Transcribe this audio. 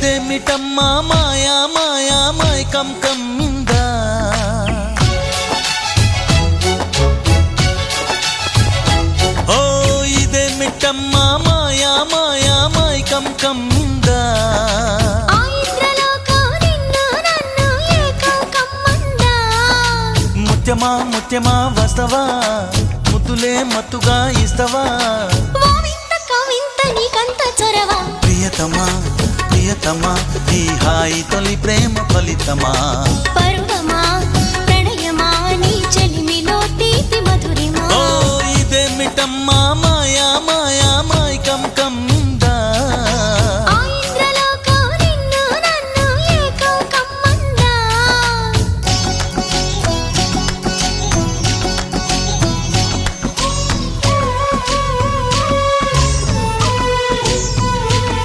ఇదేమిటమ్మా మాయా మాయా మైకం కమ్మిందా ఓ ఇదేమిటమ్మా మాయా మాయా మైకం కమ్మిందా ముత్యమా ముత్యమా వస్తవా ముద్దులే మత్తుగా ఇస్తవా ప్రియతమా ప్రియతమా ఈ హాయి తొలి ప్రేమ ఫలితమా